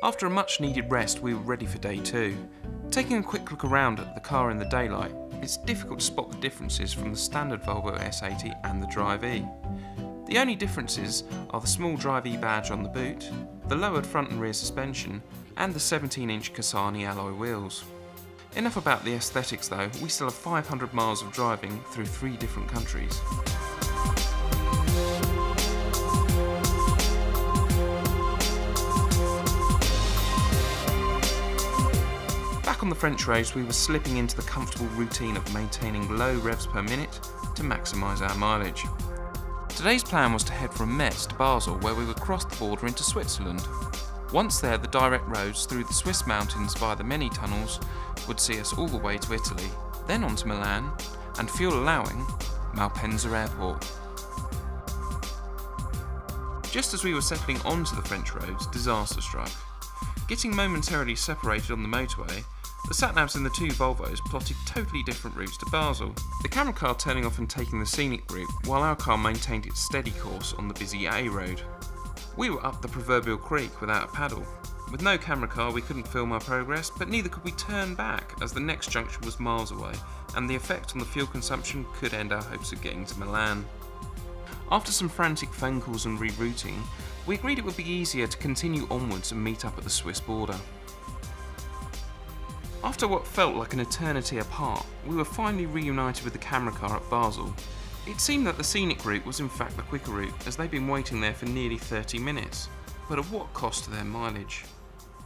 After a much needed rest, we were ready for day 2. Taking a quick look around at the car in the daylight, it's difficult to spot the differences from the standard Volvo S80 and the Drive E. The only differences are the small Drive E badge on the boot, the lowered front and rear suspension, and the 17-inch Cassani alloy wheels. Enough about the aesthetics though, we still have 500 miles of driving through 3 different countries. Back on the French roads, we were slipping into the comfortable routine of maintaining low revs per minute to maximise our mileage. Today's plan was to head from Metz to Basel, where we would cross the border into Switzerland. Once there, the direct roads through the Swiss mountains via the many tunnels would see us all the way to Italy, then on to Milan, and fuel allowing, Malpensa Airport. Just as we were settling onto the French roads, disaster struck. Getting momentarily separated on the motorway, the sat-navs in the 2 Volvos plotted totally different routes to Basel, the camera car turning off and taking the scenic route, while our car maintained its steady course on the busy A road. We were up the proverbial creek without a paddle. With no camera car we couldn't film our progress, but neither could we turn back as the next junction was miles away, and the effect on the fuel consumption could end our hopes of getting to Milan. After some frantic phone calls and rerouting, we agreed it would be easier to continue onwards and meet up at the Swiss border. After what felt like an eternity apart, we were finally reunited with the camera car at Basel. It seemed that the scenic route was in fact the quicker route, as they'd been waiting there for nearly 30 minutes. But at what cost to their mileage?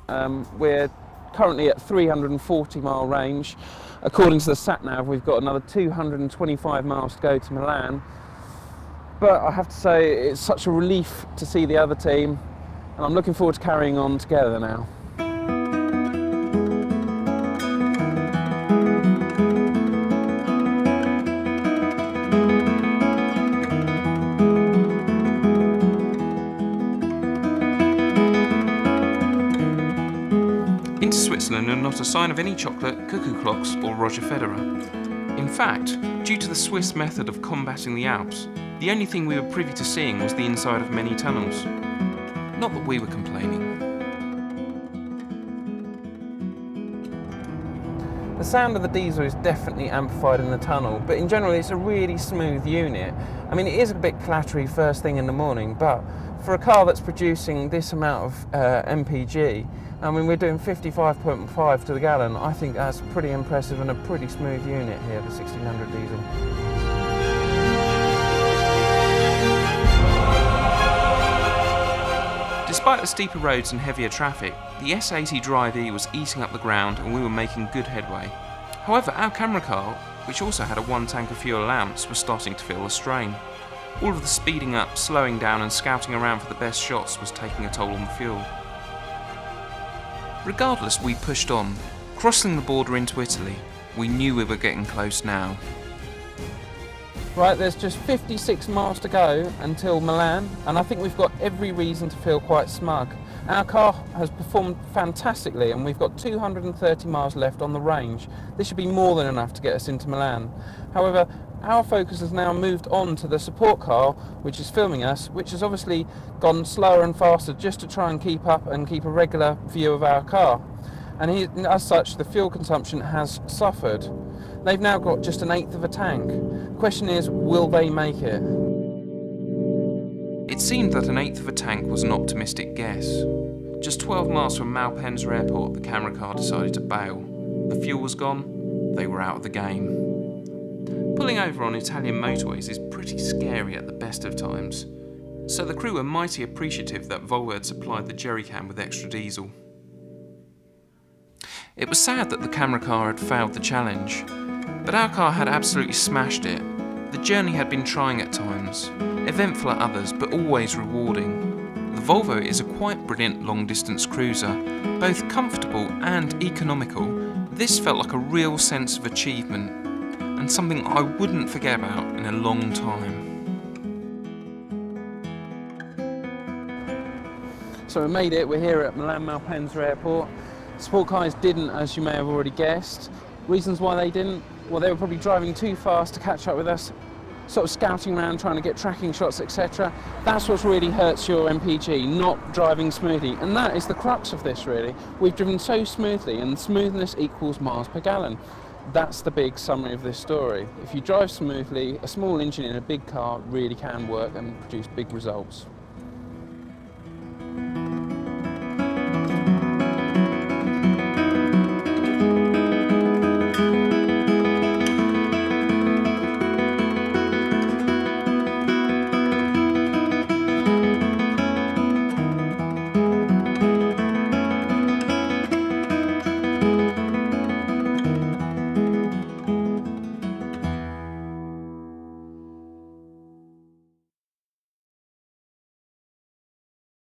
We're currently at 340 mile range. According to the sat-nav, we've got another 225 miles to go to Milan. But I have to say, it's such a relief to see the other team, and I'm looking forward to carrying on together now. Into Switzerland and not a sign of any chocolate, cuckoo clocks or Roger Federer. In fact, due to the Swiss method of combating the Alps, the only thing we were privy to seeing was the inside of many tunnels. Not that we were complaining. The sound of the diesel is definitely amplified in the tunnel, but in general it's a really smooth unit. I mean, it is a bit clattery first thing in the morning, but for a car that's producing this amount of MPG, I mean, we're doing 55.5 to the gallon. I think that's pretty impressive and a pretty smooth unit here, the 1600 diesel. Despite the steeper roads and heavier traffic, the S80 Drive E was eating up the ground and we were making good headway. However, our camera car, which also had a 1 tank of fuel allowance, was starting to feel the strain. All of the speeding up, slowing down and scouting around for the best shots was taking a toll on the fuel. Regardless, we pushed on. Crossing the border into Italy, we knew we were getting close now. Right, there's just 56 miles to go until Milan, and I think we've got every reason to feel quite smug. Our car has performed fantastically and we've got 230 miles left on the range. This should be more than enough to get us into Milan. However, our focus has now moved on to the support car, which is filming us, which has obviously gone slower and faster just to try and keep up and keep a regular view of our car. And as such, the fuel consumption has suffered. They've now got just 1/8 of a tank. The question is, will they make it? It seemed that 1/8 of a tank was an optimistic guess. Just 12 miles from Malpensa Airport, the camera car decided to bail. The fuel was gone, they were out of the game. Pulling over on Italian motorways is pretty scary at the best of times, so the crew were mighty appreciative that Volvo had supplied the jerrycan with extra diesel. It was sad that the camera car had failed the challenge, but our car had absolutely smashed it. The journey had been trying at times, eventful at others, but always rewarding. The Volvo is a quite brilliant long-distance cruiser, both comfortable and economical. This felt like a real sense of achievement, and something I wouldn't forget about in a long time. So we made it, we're here at Milan Malpensa Airport. Sport cars didn't, as you may have already guessed. Reasons why they didn't? Well, they were probably driving too fast to catch up with us, sort of scouting around, trying to get tracking shots, etc. That's what really hurts your MPG, not driving smoothly. And that is the crux of this, really. We've driven so smoothly, and smoothness equals miles per gallon. That's the big summary of this story. If you drive smoothly, a small engine in a big car really can work and produce big results.